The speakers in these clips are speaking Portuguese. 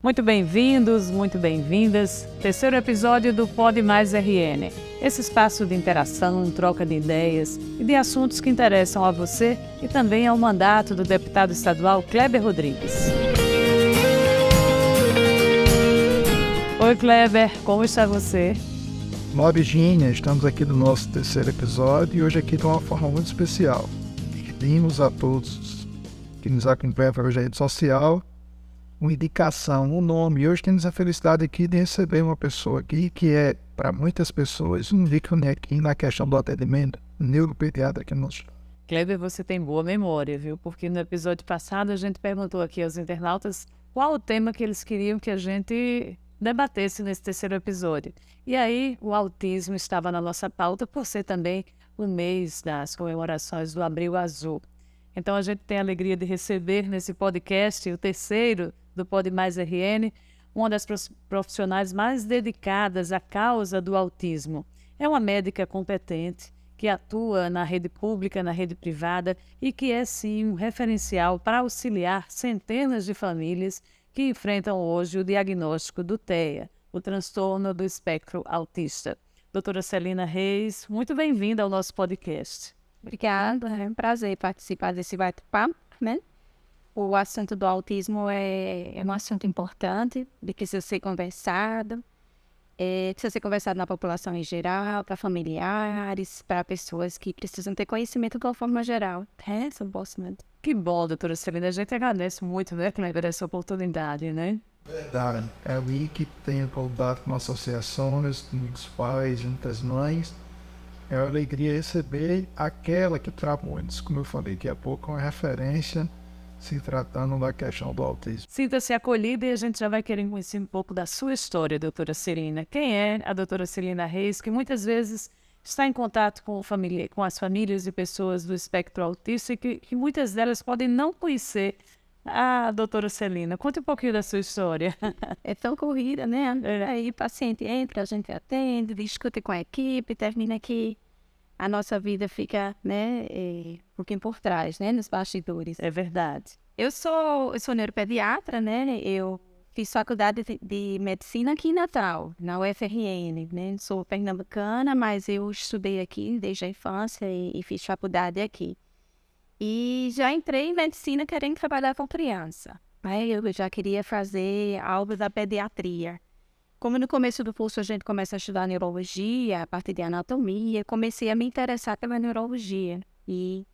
Muito bem-vindos, muito bem-vindas. Terceiro episódio do Pode Mais RN. Esse espaço de interação, troca de ideias e de assuntos que interessam a você e também ao mandato do deputado estadual Kleber Rodrigues. Oi, Kleber, como está você? Olá, Virginia, estamos aqui no nosso terceiro episódio e hoje aqui de uma forma muito especial. Pedimos a todos que nos acompanham através da rede social uma indicação, um nome. E hoje temos a felicidade aqui de receber uma pessoa aqui que é, para muitas pessoas, um ícone aqui na questão do atendimento, neuropediatra que nos... Kleber, você tem boa memória, viu? Porque no episódio passado a gente perguntou aqui aos internautas qual o tema que eles queriam que a gente debatesse nesse terceiro episódio. E aí o autismo estava na nossa pauta por ser também o mês das comemorações do Abril Azul. Então a gente tem a alegria de receber nesse podcast, o terceiro do Pode Mais RN, uma das profissionais mais dedicadas à causa do autismo. É uma médica competente que atua na rede pública, na rede privada e que é sim um referencial para auxiliar centenas de famílias que enfrentam hoje o diagnóstico do TEA, o transtorno do espectro autista. Doutora Celina Reis, muito bem-vinda ao nosso podcast. Obrigada, é um prazer participar desse bate-papo, né? O assunto do autismo é um assunto importante, que precisa ser conversado, na população em geral, para familiares, para pessoas que precisam ter conhecimento de uma forma geral. Que bom, doutora Celina, a gente agradece muito, né, Kleber, essa oportunidade, né? Verdade, é aí que tem contato com associações, muitos pais, muitas mães. É uma alegria receber aquela que trabalha, como eu falei, que há pouco é uma referência se tratando da questão do autismo. Sinta-se acolhida e a gente já vai querer conhecer um pouco da sua história, doutora Celina. Quem é a doutora Celina Reis, que muitas vezes está em contato com as famílias e pessoas do espectro autista e que muitas delas podem não conhecer a doutora Celina. Conte um pouquinho da sua história. É tão corrida, né? Aí o paciente entra, a gente atende, discute com a equipe, termina aqui. A nossa vida fica, né, um pouquinho por trás, né, nos bastidores. É verdade. Eu sou neuropediatra, né? Eu fiz faculdade de medicina aqui em Natal, na UFRN, né? Sou pernambucana, mas eu estudei aqui desde a infância e fiz faculdade aqui. E já entrei em medicina querendo trabalhar com criança. Né? Eu já queria fazer algo da pediatria. Como no começo do curso a gente começa a estudar neurologia, a partir de anatomia, comecei a me interessar pela neurologia e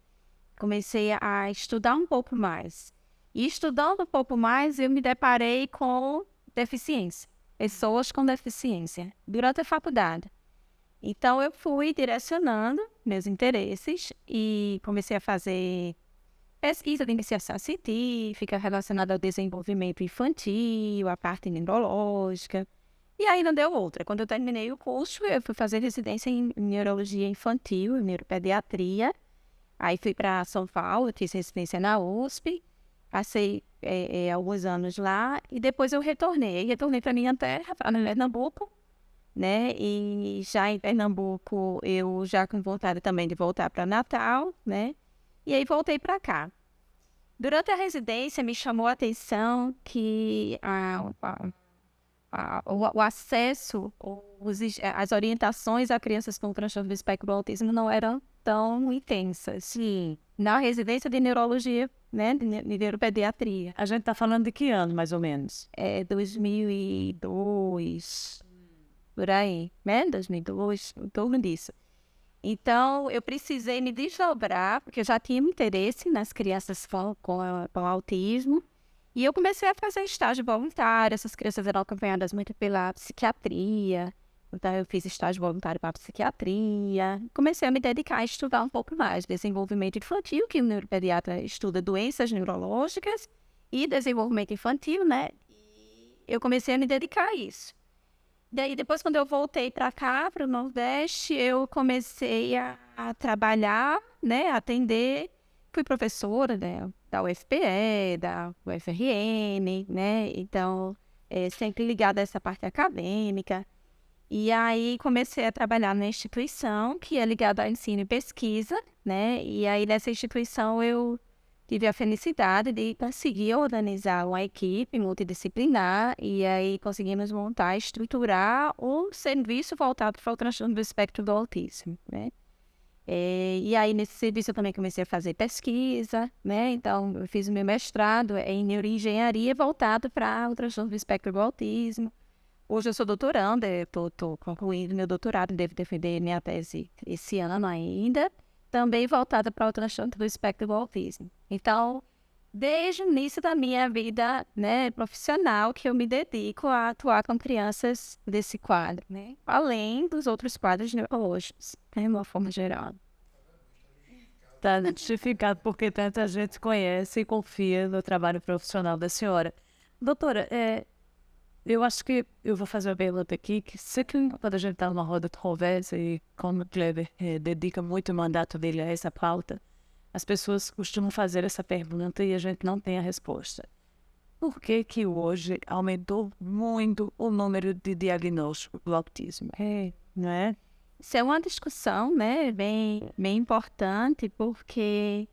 comecei a estudar um pouco mais. E estudando um pouco mais, eu me deparei com deficiência, pessoas com deficiência, durante a faculdade. Então eu fui direcionando meus interesses e comecei a fazer pesquisa de iniciação científica relacionada ao desenvolvimento infantil, a parte neurológica. E aí não deu outra. Quando eu terminei o curso, eu fui fazer residência em neurologia infantil, em neuropediatria. Aí fui para São Paulo, fiz residência na USP, passei alguns anos lá e depois eu retornei. Retornei para minha terra, para Pernambuco, né? E já em Pernambuco, eu já com vontade também de voltar para Natal, né? E aí voltei para cá. Durante a residência, me chamou a atenção que o acesso, as orientações a crianças com transtorno do espectro do autismo não eram tão intensas. Sim. Na residência de neurologia, né, de neuropediatria. A gente está falando de que ano, mais ou menos? 2002, por aí, né? 2002, em torno disso. Então, eu precisei me desdobrar, porque eu já tinha interesse nas crianças com autismo. E eu comecei a fazer estágio voluntário. Essas crianças eram acompanhadas muito pela psiquiatria. Então, eu fiz estágio voluntário para a psiquiatria. Comecei a me dedicar a estudar um pouco mais desenvolvimento infantil, que o neuropediatra estuda doenças neurológicas e desenvolvimento infantil, né? E eu comecei a me dedicar a isso. Daí, depois, quando eu voltei para cá, para o Nordeste, eu comecei a trabalhar, né? Atender. Fui professora, né, da UFPE, da UFRN, né? Então, sempre ligada a essa parte acadêmica. E aí, comecei a trabalhar na instituição, que é ligada a ensino e pesquisa, né? E aí, nessa instituição, eu tive a felicidade de conseguir organizar uma equipe multidisciplinar e aí conseguimos montar, estruturar um serviço voltado para o transtorno do espectro do autismo, né? E aí, nesse serviço, eu também comecei a fazer pesquisa, né? Então, eu fiz o meu mestrado em neuroengenharia voltado para o transtorno do espectro do autismo. Hoje eu sou doutoranda, estou concluindo meu doutorado, devo defender minha tese esse ano ainda, também voltada para o transtorno do espectro do autismo. Então, desde o início da minha vida, né, profissional, que eu me dedico a atuar com crianças desse quadro, né? Além dos outros quadros neurológicos, né, de uma forma geral. Está justificado porque tanta gente conhece e confia no trabalho profissional da senhora. Doutora, eu acho que eu vou fazer uma pergunta aqui, que sempre quando a gente está numa roda de conversa e como o Kleber dedica muito o mandato dele a essa pauta, as pessoas costumam fazer essa pergunta e a gente não tem a resposta. Por que que hoje aumentou muito o número de diagnósticos do autismo? Não é? Isso é uma discussão, né, bem importante, porque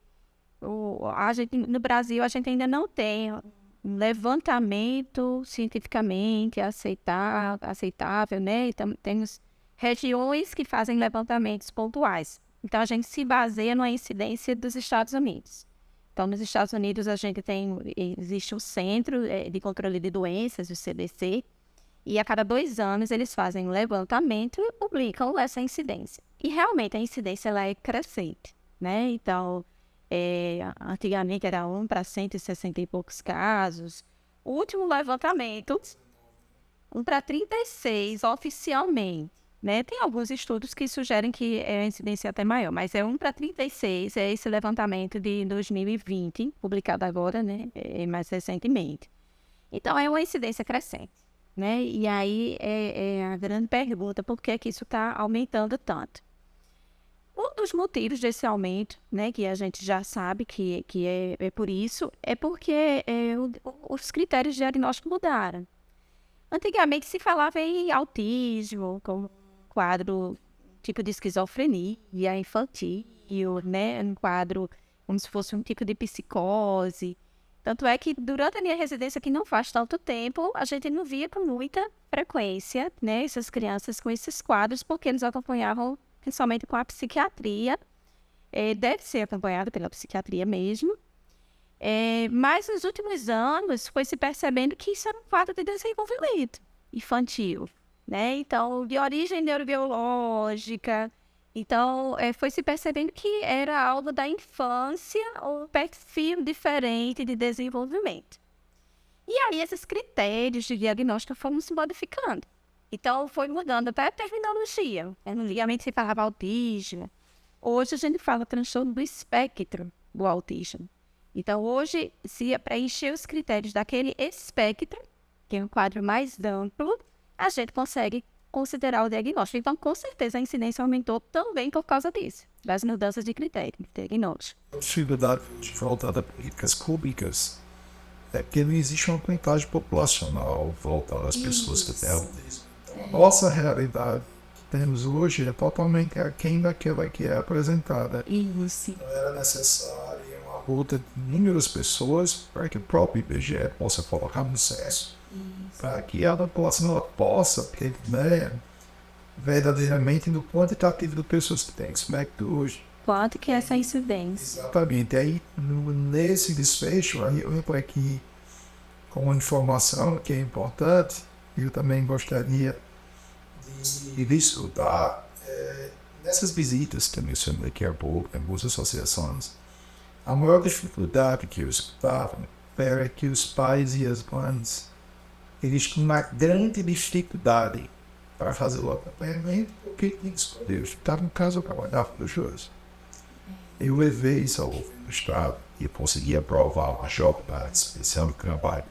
no Brasil a gente ainda não tem um levantamento cientificamente aceitável, né? Então, temos regiões que fazem levantamentos pontuais. Então, a gente se baseia na incidência dos Estados Unidos. Então, nos Estados Unidos, existe o Centro de Controle de Doenças, o CDC, e a cada 2 anos eles fazem um levantamento e publicam essa incidência. E realmente a incidência ela é crescente, né? Então, antigamente era 1 para 160 e poucos casos. O último levantamento, 1 para 36 oficialmente. Né? Tem alguns estudos que sugerem que a incidência é até maior, mas é 1 para 36, é esse levantamento de 2020, publicado agora, né? Mais recentemente. Então, é uma incidência crescente, né? E aí é a grande pergunta, por que que isso está aumentando tanto? Um dos motivos desse aumento, né, que a gente já sabe que é por isso, é porque os critérios de diagnóstico mudaram. Antigamente se falava em autismo, como quadro tipo de esquizofrenia infantil, né? Um quadro como se fosse um tipo de psicose. Tanto é que durante a minha residência, que não faz tanto tempo, a gente não via com muita frequência, né, essas crianças com esses quadros, porque eles acompanhavam principalmente com a psiquiatria. Deve ser acompanhado pela psiquiatria mesmo. Mas nos últimos anos foi se percebendo que isso era um quadro de desenvolvimento infantil, né? Então, de origem neurobiológica. Então, foi se percebendo que era algo da infância, um perfil diferente de desenvolvimento. E aí, esses critérios de diagnóstico foram se modificando. Então, foi mudando até a terminologia. Antigamente se falava autismo. Hoje, a gente fala transtorno do espectro do autismo. Então, hoje, se preencher os critérios daquele espectro, que é um quadro mais amplo, a gente consegue considerar o diagnóstico. Então, com certeza, a incidência aumentou também por causa disso, das mudanças de critério de diagnóstico. A possibilidade de voltada a políticas públicas é que não existe uma contagem populacional voltada às pessoas que têm autismo. Então, a nossa realidade que temos hoje é totalmente aquém daquela que é apresentada. Isso. Então, era necessária uma luta de inúmeras pessoas para que o próprio IBGE possa colocar no censo, para que a população possa ter ideia verdadeiramente do quantitativo de pessoas que têm espectro hoje. Quanto que é essa incidência? Exatamente. Aí, nesse desfecho, aí eu entro aqui com uma informação que é importante, eu também gostaria de estudar nessas visitas que eu mencionei aqui há pouco, em algumas associações. A maior dificuldade que eu escutava era que os pais e as mães eles tinham uma grande dificuldade para fazer o acompanhamento, porque tinha que escolher. Eu estava em casa, eu trabalhava com os dois. Eu levei isso ao governo do Estado e consegui aprovar uma jornada especial de trabalho.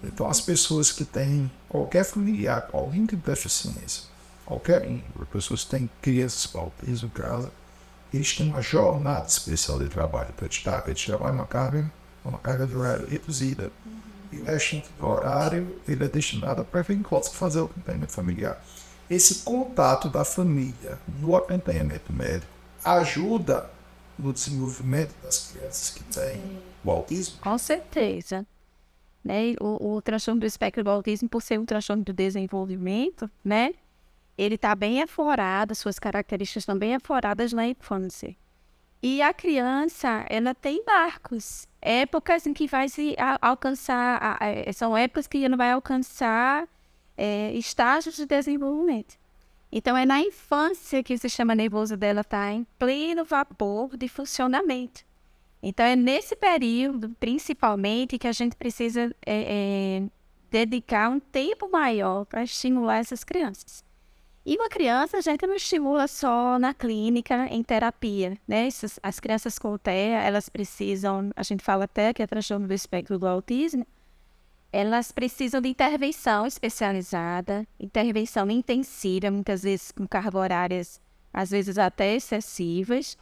Então, as pessoas que têm qualquer familiar, com algum tipo de deficiência, pessoas que têm crianças com autismo em casa, eles têm uma jornada especial de trabalho para eles trabalham uma carga de horário reduzida. E o restante do horário ele é destinado para quem possa fazer o acompanhamento familiar. Esse contato da família no acompanhamento médico ajuda no desenvolvimento das crianças que têm o autismo? Com certeza. Né? O transtorno do espectro do autismo, por ser um transtorno do desenvolvimento, né? Ele está bem aflorado, suas características estão bem afloradas na infância. E a criança, ela tem marcos, épocas em que vai se alcançar, são épocas que ela vai alcançar estágios de desenvolvimento. Então, é na infância que o sistema nervoso dela está em pleno vapor de funcionamento. Então, é nesse período, principalmente, que a gente precisa dedicar um tempo maior para estimular essas crianças. E uma criança a gente não estimula só na clínica, em terapia, né? As crianças com TEA, elas precisam, a gente fala até que é transtorno do espectro do autismo, elas precisam de intervenção especializada, intervenção intensiva, muitas vezes com cargas horárias, às vezes até excessivas,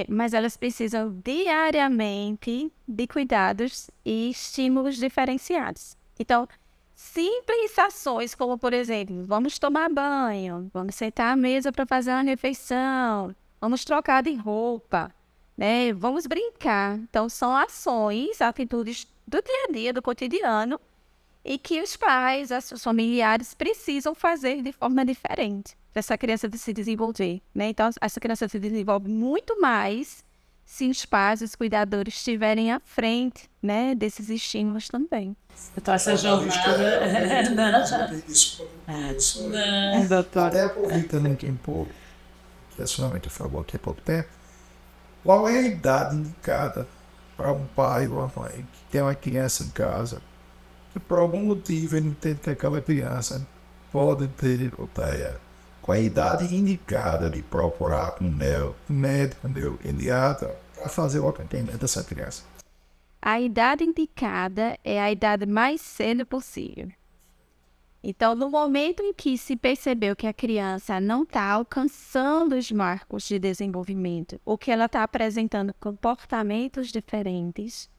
mas elas precisam diariamente de cuidados e estímulos diferenciados. Então, simples ações como, por exemplo, vamos tomar banho, vamos sentar à mesa para fazer uma refeição, vamos trocar de roupa, né? Vamos brincar. Então, são ações, atitudes do dia a dia, do cotidiano, e que os pais, os familiares precisam fazer de forma diferente para essa criança se desenvolver, né? Então, essa criança se desenvolve muito mais se os pais, os cuidadores estiverem à frente, né, desses estímulos também. Então, essa jornada... Doutor. Até aproveitando aqui um pouco, que a senhora falou aqui há pouco tempo, qual é a idade indicada para um pai ou uma mãe que tem uma criança em casa que por algum motivo ele entende que aquela criança pode ter TEA? Qual é a idade indicada de procurar um médico neuropediatra para fazer o atendimento dessa criança? A idade indicada é a idade mais cedo possível. Então, no momento em que se percebeu que a criança não está alcançando os marcos de desenvolvimento ou que ela está apresentando comportamentos diferentes,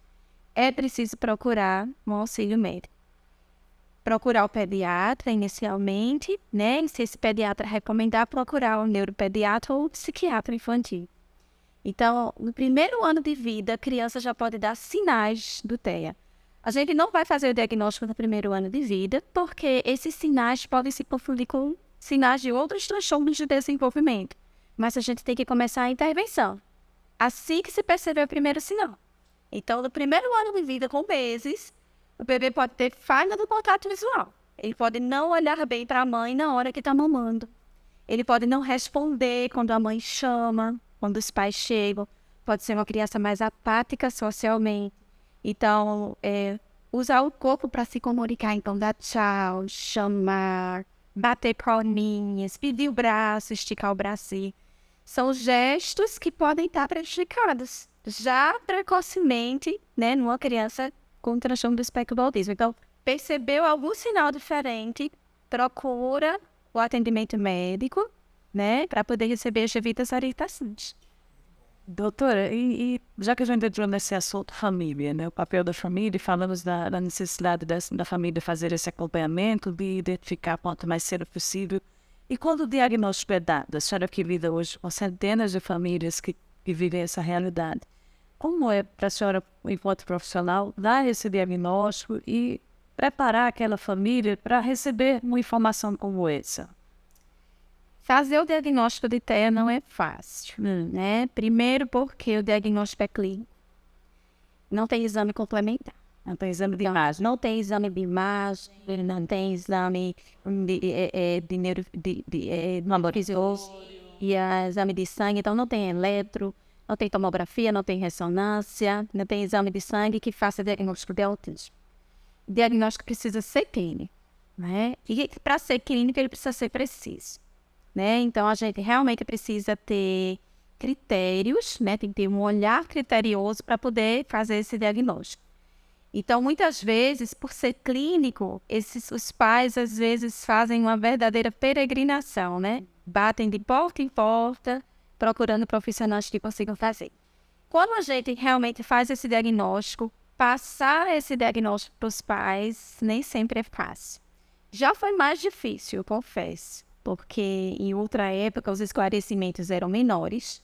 é preciso procurar um auxílio médico. Procurar o pediatra inicialmente, né? Se esse pediatra recomendar, procurar o neuropediatra ou o psiquiatra infantil. Então, no primeiro ano de vida, a criança já pode dar sinais do TEA. A gente não vai fazer o diagnóstico no primeiro ano de vida, porque esses sinais podem se confundir com sinais de outros transtornos de desenvolvimento. Mas a gente tem que começar a intervenção assim que se perceber o primeiro sinal. Então, no primeiro ano de vida, com meses, o bebê pode ter falha do contato visual. Ele pode não olhar bem para a mãe na hora que está mamando. Ele pode não responder quando a mãe chama, quando os pais chegam. Pode ser uma criança mais apática socialmente. Então, usar o corpo para se comunicar. Então, dar tchau, chamar, bater palminhas, pedir o braço, esticar o bracinho. São gestos que podem estar prejudicados já precocemente, né, numa criança com transtorno do espectro do autismo. Então, percebeu algum sinal diferente, procura o atendimento médico, né, para poder receber as devidas orientações. Doutora, e já que a gente entrou nesse assunto família, né, o papel da família, falamos da necessidade da família fazer esse acompanhamento, de identificar quanto mais cedo possível. E quando o diagnóstico é dado, a senhora que lida hoje com centenas de famílias que vivem essa realidade, como é para a senhora, enquanto profissional, dar esse diagnóstico e preparar aquela família para receber uma informação como essa? Fazer o diagnóstico de TEA não é fácil, né? Primeiro porque o diagnóstico é clínico. Não tem exame complementar. Não tem exame de imagem. Não tem exame de imagem, não tem exame de laboratório, exame de sangue. Então, não tem eletro, não tem tomografia, não tem ressonância, não tem exame de sangue que faça diagnóstico de autismo. O diagnóstico precisa ser clínico, né? E para ser clínico, ele precisa ser preciso, né? Então, a gente realmente precisa ter critérios, né? Tem que ter um olhar criterioso para poder fazer esse diagnóstico. Então, muitas vezes, por ser clínico, os pais, às vezes, fazem uma verdadeira peregrinação, né? Batem de porta em porta, procurando profissionais que consigam fazer. Quando a gente realmente faz esse diagnóstico, passar esse diagnóstico para os pais nem sempre é fácil. Já foi mais difícil, eu confesso, porque em outra época os esclarecimentos eram menores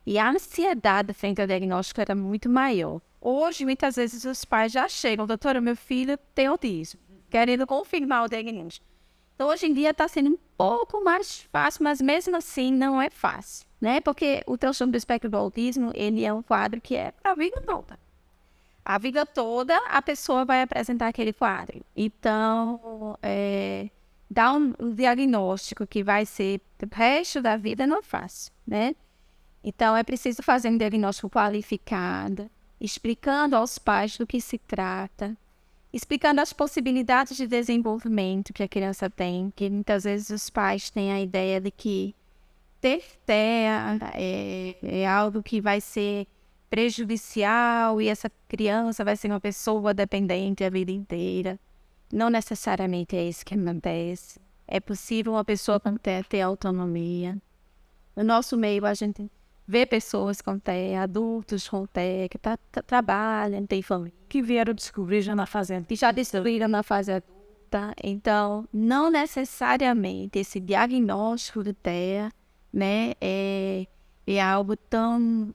E a ansiedade frente ao diagnóstico era muito maior. Hoje, muitas vezes, os pais já chegam, doutora, meu filho tem autismo, querendo confirmar o diagnóstico. Então, hoje em dia está sendo um pouco mais fácil, mas mesmo assim não é fácil, né? Porque o transtorno do espectro do autismo, ele é um quadro que é para a vida toda. A vida toda a pessoa vai apresentar aquele quadro. Então, dar um diagnóstico que vai ser o resto da vida não é fácil, né? Então, é preciso fazer um diagnóstico qualificado, explicando aos pais do que se trata, explicando as possibilidades de desenvolvimento que a criança tem, que muitas vezes os pais têm a ideia de que ter TEA é algo que vai ser prejudicial e essa criança vai ser uma pessoa dependente a vida inteira. Não necessariamente é isso que acontece. É possível uma pessoa com TEA ter autonomia. No nosso meio, a gente vê pessoas com TEA, adultos com TEA, que trabalham, têm família. Que vieram descobrir já na fase adulta. Que já descobriram na fase adulta. Então, não necessariamente esse diagnóstico de TEA, né, é algo tão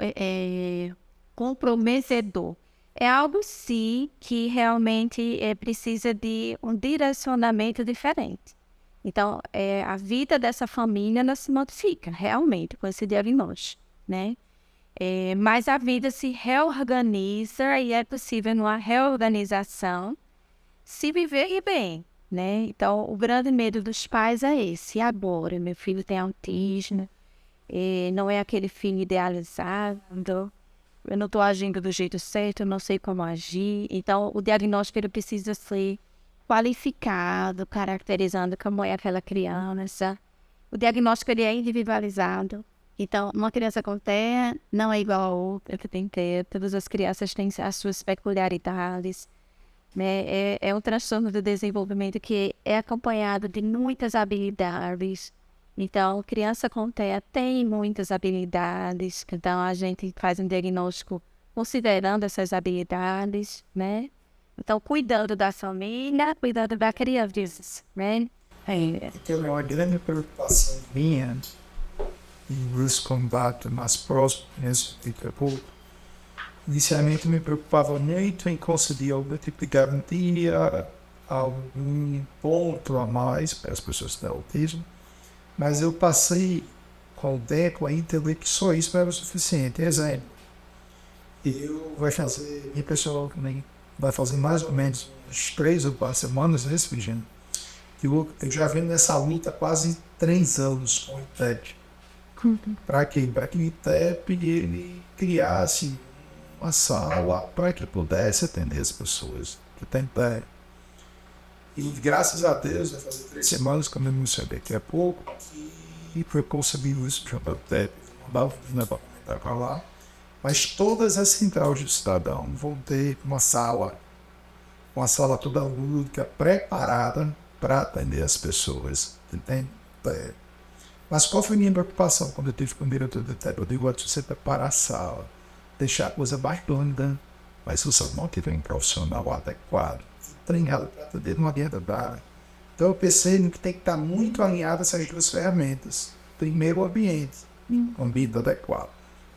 comprometedor. É algo, sim, que realmente precisa de um direcionamento diferente. Então, a vida dessa família não se modifica, realmente, com esse diagnóstico, né? Mas a vida se reorganiza e é possível, numa reorganização, se viver bem, né? Então, o grande medo dos pais é esse. E agora? Meu filho tem autismo, não é aquele filho idealizado, eu não estou agindo do jeito certo, eu não sei como agir. Então, o diagnóstico ele precisa ser qualificado, caracterizando como é aquela criança. O diagnóstico ele é individualizado. Então, uma criança com TEA não é igual a outra que tem TEA. Todas as crianças têm as suas peculiaridades, né? É um transtorno do desenvolvimento que é acompanhado de muitas habilidades. Então, criança com TEA tem muitas habilidades. Então, a gente faz um diagnóstico considerando essas habilidades, né? Então, cuidando da família, cuidando da criança, né? Tem uma grande preocupação minha nos combates mais próximos de Capô. Inicialmente me preocupava muito em conseguir algum tipo de garantia, algum ponto a mais para as pessoas que têm autismo, mas eu passei com o tempo a entender que só isso não era o suficiente. Exemplo, minha pessoa também vai fazer mais ou menos uns 3 ou 4 semanas nesse vídeo. Eu já venho nessa luta há quase 3 anos com o ITEP. Para quê? Para que o ITEP ele criasse uma sala para que pudesse atender as pessoas que têm TEP. E graças a Deus, vai fazer 3 semanas que eu não sei daqui a pouco, e foi conseguido isso para o TEP, para lá. Mas todas as centrais de cidadão vão ter uma sala toda lúdica, preparada para atender as pessoas. Entende? Mas qual foi a minha preocupação quando eu tive com o diretor do TEP? Eu digo, você preparar a sala, deixar a coisa mais linda, mas se você não tiver um profissional adequado, treinado para atender, não adianta nada. Então eu pensei que tem que estar muito alinhado essas 2 ferramentas. Primeiro, o ambiente, um ambiente adequado.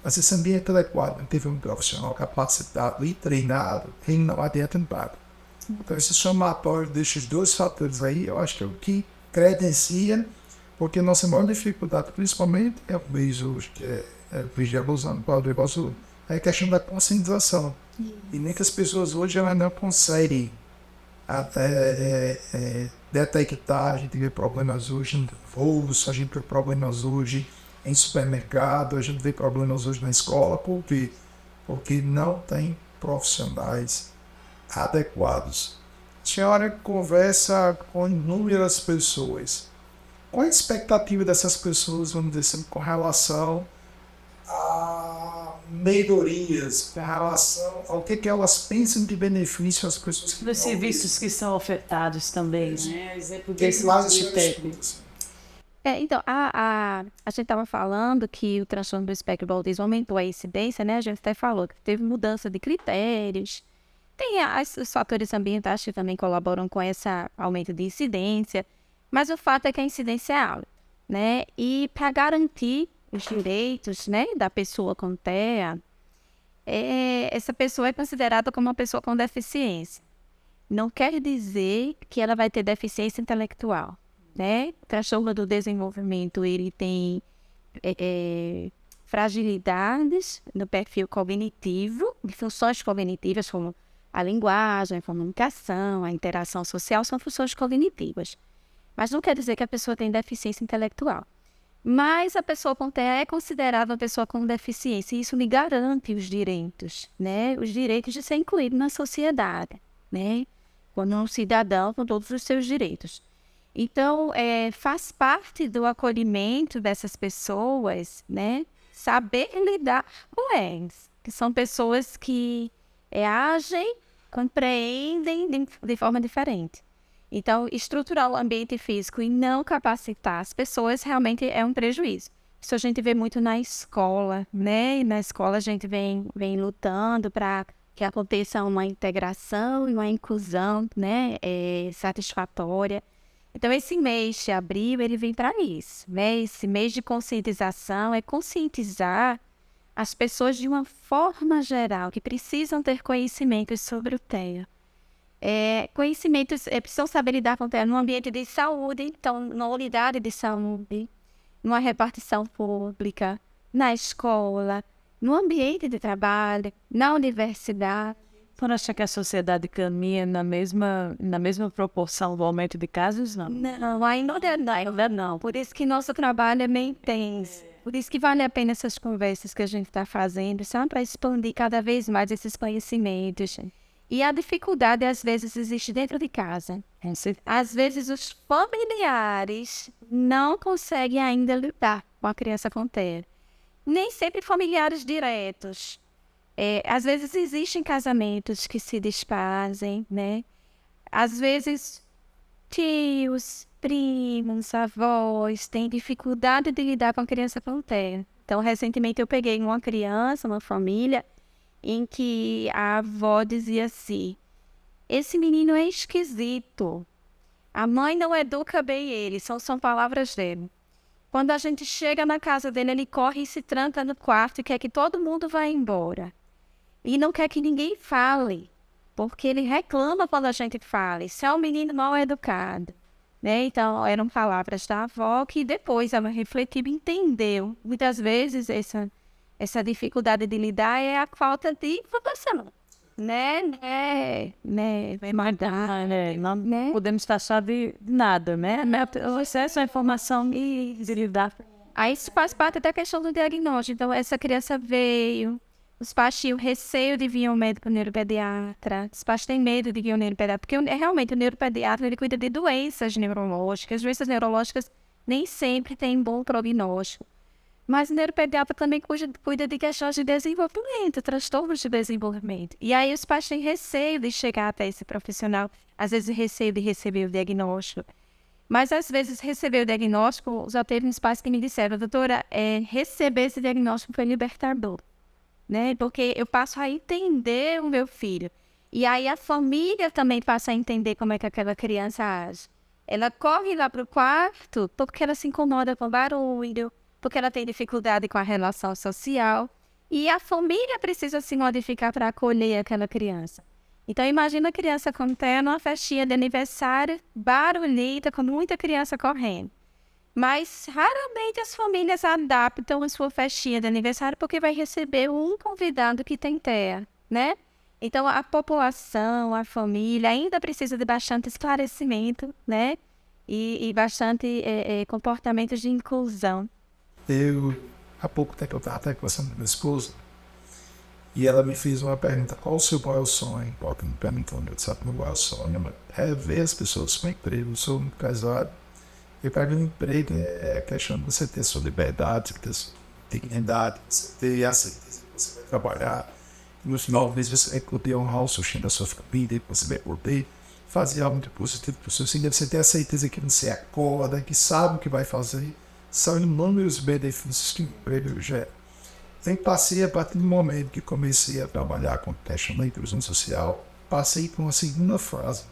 Mas esse ambiente adequado não teve um profissional capacitado e treinado, ele não adianta nada. Então esse somatório desses 2 fatores aí, eu acho que é o que credencia, porque a nossa maior dificuldade, principalmente, é o mês hoje, que é o mês de alusão, é a questão da conscientização. E nem que as pessoas hoje elas não conseguem detectar. A gente vê problemas hoje no voos, a gente vê problemas hoje em supermercado, a gente vê problemas hoje na escola, porque não tem profissionais adequados. A senhora conversa com inúmeras pessoas. Qual a expectativa dessas pessoas, vamos dizer assim, com relação a melhorias, com relação ao que elas pensam de benefício às pessoas que Dos serviços que são ofertados também, né? Exemplo desse então, a gente estava falando que o transtorno do espectro do autismo aumentou a incidência, né? A gente até falou que teve mudança de critérios. Tem os fatores ambientais que também colaboram com esse aumento de incidência, mas o fato é que a incidência é alta, né? E para garantir os direitos, né, da pessoa com TEA, essa pessoa é considerada como uma pessoa com deficiência. Não quer dizer que ela vai ter deficiência intelectual, né? O transtorno do desenvolvimento, ele tem fragilidades no perfil cognitivo, de funções cognitivas como a linguagem, a comunicação, a interação social, são funções cognitivas. Mas não quer dizer que a pessoa tem deficiência intelectual. Mas a pessoa com TEA é considerada uma pessoa com deficiência, e isso lhe garante os direitos, né? Os direitos de ser incluído na sociedade, né? Como um cidadão com todos os seus direitos. Então, faz parte do acolhimento dessas pessoas, né? Saber lidar com eles, que são pessoas que agem, compreendem de forma diferente. Então, estruturar o ambiente físico e não capacitar as pessoas realmente é um prejuízo. Isso a gente vê muito na escola, né? E na escola a gente vem lutando para que aconteça uma integração e uma inclusão, né? Satisfatória. Então, esse mês de abril, ele vem para isso, né? Esse mês de conscientização é conscientizar as pessoas de uma forma geral que precisam ter conhecimentos sobre o TEA. Conhecimentos, precisam saber lidar com o TEA no ambiente de saúde, então, na unidade de saúde, numa repartição pública, na escola, no ambiente de trabalho, na universidade. Por achar que a sociedade caminha na mesma proporção do aumento de casos, não? Não, ainda não. Por isso que nosso trabalho é bem intenso. Por isso que vale a pena essas conversas que a gente está fazendo, só para expandir cada vez mais esses conhecimentos. E a dificuldade, às vezes, existe dentro de casa. Às vezes, os familiares não conseguem ainda lidar com a criança com TEA. Nem sempre familiares diretos. Às vezes existem casamentos que se desfazem, né? Às vezes tios, primos, avós têm dificuldade de lidar com a criança com TEA. Então, recentemente eu peguei uma criança, uma família, em que a avó dizia assim: esse menino é esquisito, a mãe não educa bem ele, são palavras dele. Quando a gente chega na casa dele, ele corre e se tranca no quarto e quer que todo mundo vá embora. E não quer que ninguém fale, porque ele reclama quando a gente fala. Isso é um menino mal educado, né? Então, eram palavras da avó que depois ela refletiu e entendeu. Muitas vezes, essa dificuldade de lidar é a falta de informação, né? Não podemos taxar de nada, né? O acesso à informação e de lidar. Aí isso faz parte da questão do diagnóstico. Então, essa criança veio, os pais tinham receio de vir ao médico neuropediatra, os pais têm medo de vir ao neuropediatra, porque realmente o neuropediatra ele cuida de doenças neurológicas. As doenças neurológicas nem sempre têm bom prognóstico. Mas o neuropediatra também cuida de questões de desenvolvimento, transtornos de desenvolvimento. E aí os pais têm receio de chegar até esse profissional, às vezes receio de receber o diagnóstico. Mas às vezes receber o diagnóstico, já teve uns pais que me disseram: doutora, receber esse diagnóstico foi libertador, né? Porque eu passo a entender o meu filho. E aí a família também passa a entender como é que aquela criança age. Ela corre lá para o quarto porque ela se incomoda com barulho, porque ela tem dificuldade com a relação social. E a família precisa se modificar para acolher aquela criança. Então, imagina a criança com TEA numa festinha de aniversário, barulhenta, com muita criança correndo. Mas, raramente as famílias adaptam a sua festinha de aniversário porque vai receber um convidado que tem TEA, né? Então, a população, a família ainda precisa de bastante esclarecimento, né? E bastante comportamentos de inclusão. Há pouco tempo, eu estava até conversando com minha esposa e ela me fez uma pergunta: qual o seu maior sonho? Ela me perguntou, eu disse: meu maior sonho é ver as pessoas com emprego. Eu sou muito casado. E para mim, o emprego é a questão de você ter sua liberdade, ter sua dignidade, você ter a certeza que você vai trabalhar. E no final do mês, você vai poder honrar o sustento da sua família, você vai poder fazer algo muito positivo para o seu filho. Você ter a certeza que você acorda, que sabe o que vai fazer. São inúmeros benefícios que o emprego gera. Então, passei a partir do momento que comecei a trabalhar com questão da inclusão social, passei por uma segunda fase.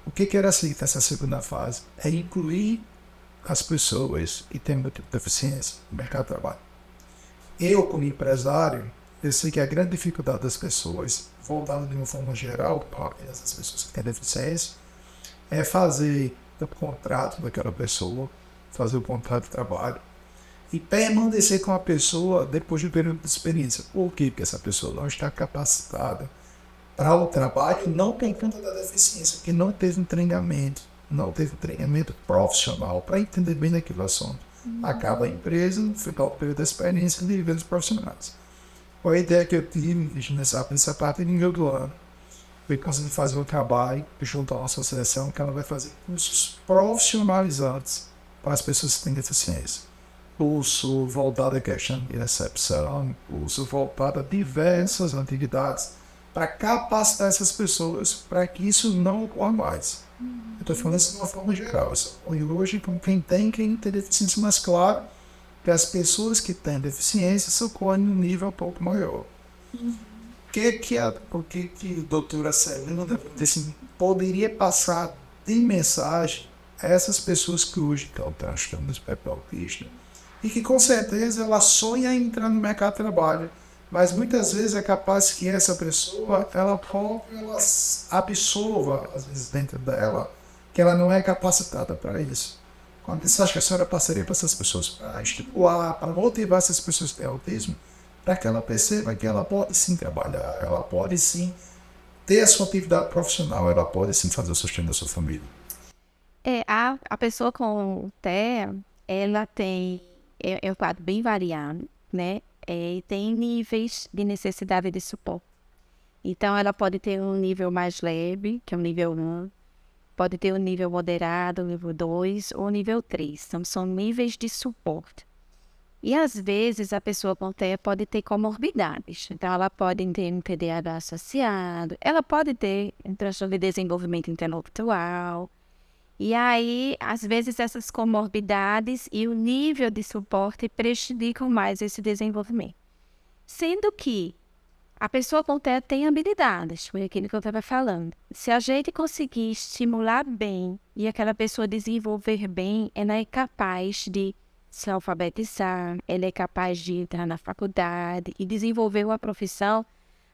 O que era essa segunda fase? É incluir as pessoas que têm muita deficiência no mercado de trabalho. Eu, como empresário, eu sei que a grande dificuldade das pessoas, voltando de uma forma geral, não apenas as pessoas que têm deficiência, é fazer o contrato daquela pessoa, fazer o contrato de trabalho e permanecer com a pessoa depois de um período de experiência. Por quê? Porque essa pessoa não está capacitada para o trabalho, não por conta da deficiência, porque não teve um treinamento, não teve um treinamento profissional para entender bem daquilo assunto. Acaba a empresa, no final do período da experiência de níveis profissionais. A ideia que eu tive nessa parte nível do ano foi conseguir fazer um trabalho junto à nossa associação que ela vai fazer cursos profissionalizantes para as pessoas que têm deficiência. Curso voltado à questão de recepção, curso voltado a diversas atividades para capacitar essas pessoas para que isso não ocorra mais. Eu estou falando isso de uma forma geral. E hoje, com quem tem deficiência, mas claro que as pessoas que têm deficiência socorrem num nível um pouco maior. O que a doutora Celina poderia passar de mensagem a essas pessoas que hoje estão transtorno do espectro autista e que com certeza ela sonha em entrar no mercado de trabalho, mas muitas vezes é capaz que essa pessoa ela absorva, às vezes dentro dela, que ela não é capacitada para isso. Quando você acha que a senhora passaria para essas pessoas para estimular, para motivar essas pessoas que têm autismo, para que ela perceba que ela pode sim trabalhar, ela pode sim ter a sua atividade profissional, ela pode sim fazer o sustento da sua família. A pessoa com TEA, ela tem, é um quadro bem variado, né? E tem níveis de necessidade de suporte. Então, ela pode ter um nível mais leve, que é o nível 1, pode ter um nível moderado, nível 2 ou nível 3. Então, são níveis de suporte. E, às vezes, a pessoa com TEA pode ter comorbidades. Então, ela pode ter um TDAH associado, ela pode ter um transtorno de desenvolvimento intelectual. E aí, às vezes, essas comorbidades e o nível de suporte prejudicam mais esse desenvolvimento. Sendo que a pessoa com TEA tem habilidades, foi aquilo que eu estava falando. Se a gente conseguir estimular bem e aquela pessoa desenvolver bem, ela é capaz de se alfabetizar, ela é capaz de entrar na faculdade e desenvolver uma profissão,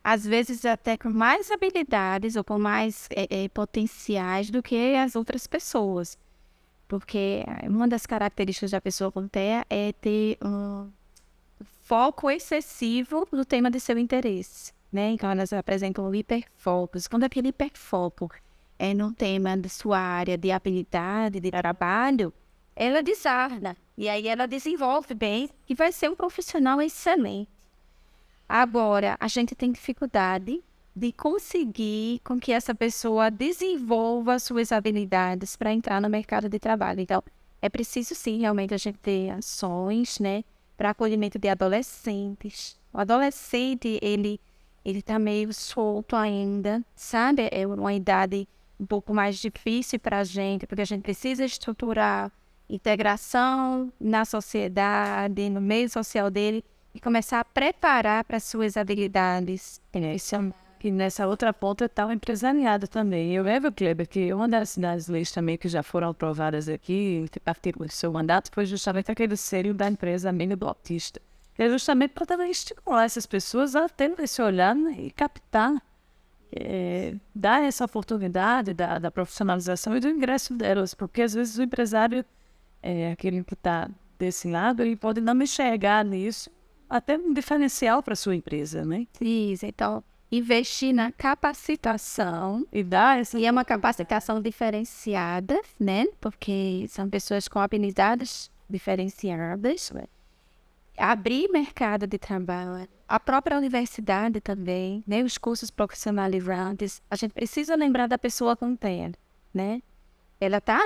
às vezes até com mais habilidades ou com mais potenciais do que as outras pessoas. Porque uma das características da pessoa com TEA é ter um foco excessivo no tema de seu interesse, né? Então, elas apresentam o hiperfoco. Quando aquele hiperfoco é no tema de sua área de habilidade, de trabalho, ela desarna. E aí ela desenvolve bem e vai ser um profissional excelente. Agora, a gente tem dificuldade de conseguir com que essa pessoa desenvolva suas habilidades para entrar no mercado de trabalho. Então, é preciso sim, realmente, a gente ter ações, né, para acolhimento de adolescentes. O adolescente, ele está meio solto ainda, sabe? É uma idade um pouco mais difícil para a gente, porque a gente precisa estruturar integração na sociedade, no meio social dele, e começar a preparar para suas habilidades. E nessa outra ponta está o empresariado também. Eu lembro, Kleber, que uma das leis também que já foram aprovadas aqui, que partiu do seu mandato, foi justamente aquele selo da empresa Amigo do Autista. Que é justamente para também estimular essas pessoas a ter esse olhar, né, e captar, dar essa oportunidade da profissionalização e do ingresso delas, porque às vezes o empresário, aquele que está desse lado, ele pode não enxergar nisso, até um diferencial para a sua empresa, né? Isso, então, investir na capacitação, E dar essa... e é uma capacitação diferenciada, né? Porque são pessoas com habilidades diferenciadas. Abrir mercado de trabalho, a própria universidade também, né? Os cursos profissionalizantes. A gente precisa lembrar da pessoa com TEA, né? Ela está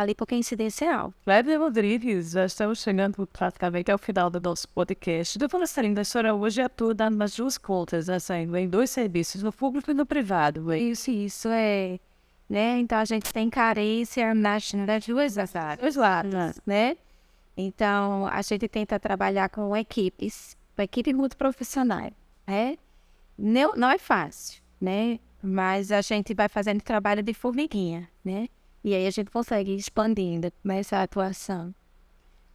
ali porque a incidência é alta. Kleber Rodrigues, já estamos chegando praticamente ao final do nosso podcast. Eu vou falar da senhora hoje atua dando umas duas contas, assim, em dois serviços, no público e no privado. Isso é, né? Então a gente tem carência nas duas áreas, dois lados, né? Então a gente tenta trabalhar com equipes multiprofissionais, né? Não é fácil, né? Mas a gente vai fazendo trabalho de formiguinha, né? E aí a gente consegue ir expandindo essa atuação.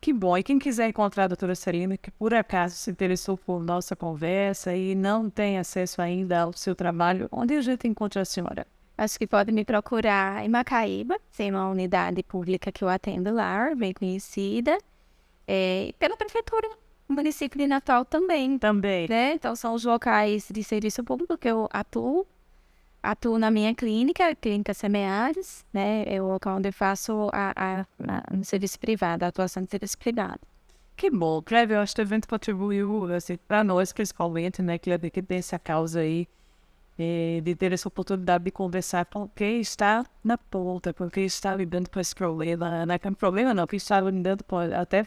Que bom. E quem quiser encontrar a doutora Celina, que por acaso se interessou por nossa conversa e não tem acesso ainda ao seu trabalho, onde a gente encontra a senhora? Acho que pode me procurar em Macaíba, tem uma unidade pública que eu atendo lá, bem conhecida, pela prefeitura do município de Natal também, Também. né? Então são os locais de serviço público que eu atuo na minha clínica, Clínica Semeares, né? É o local onde eu faço no serviço privado, a atuação de serviço privado. Que bom. Clévia, eu acho que o evento contribuiu, assim, para nós principalmente, né, Clévia, que tem essa causa aí, de ter essa oportunidade de conversar com quem está na ponta, com quem está lidando com esse problema, não é problema não, quem está lidando com até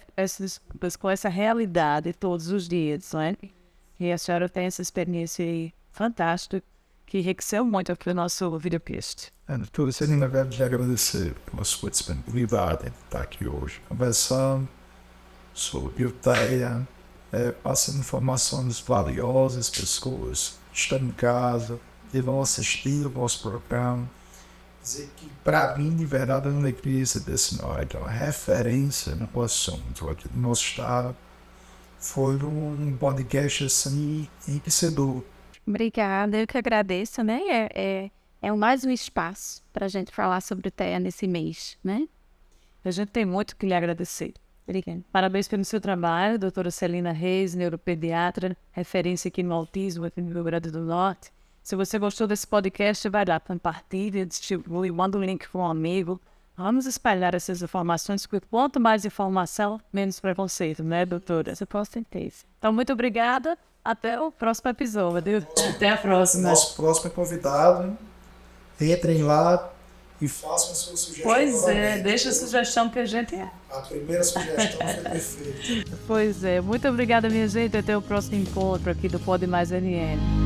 com essa realidade todos os dias, não é? E a senhora tem essa experiência aí fantástica, que enriqueceu muito aqui o nosso videocast. Doutora Celina, quero te agradecer pela sua disponibilidade em estar aqui hoje, conversando sobre o TEA, passando informações valiosas para as pessoas que estão em casa e vão assistir o nosso programa. Dizer que, para mim, de verdade, é uma alegria saber se nós é uma referência no assunto aqui do nosso estado. Foi um podcast assim enriquecedor. Obrigada, eu que agradeço, né? É mais um espaço para a gente falar sobre o TEA nesse mês, né? A gente tem muito que lhe agradecer. Obrigada. Parabéns pelo seu trabalho, doutora Celina Reis, neuropediatra, referência aqui no autismo aqui no Rio Grande do Norte. Se você gostou desse podcast, vai lá, compartilha, distribui, manda um link para um amigo. Vamos espalhar essas informações, porque quanto mais informação, menos preconceito, né, doutora? Isso com certeza. Então, muito obrigada. Até o próximo episódio. Até a próxima. Nosso próximo convidado, entrem lá e façam a sua sugestão. Pois é, deixa a sugestão que a gente é. A primeira sugestão foi perfeita. Pois é, muito obrigada, minha gente. Até o próximo encontro aqui do Pode Mais NN.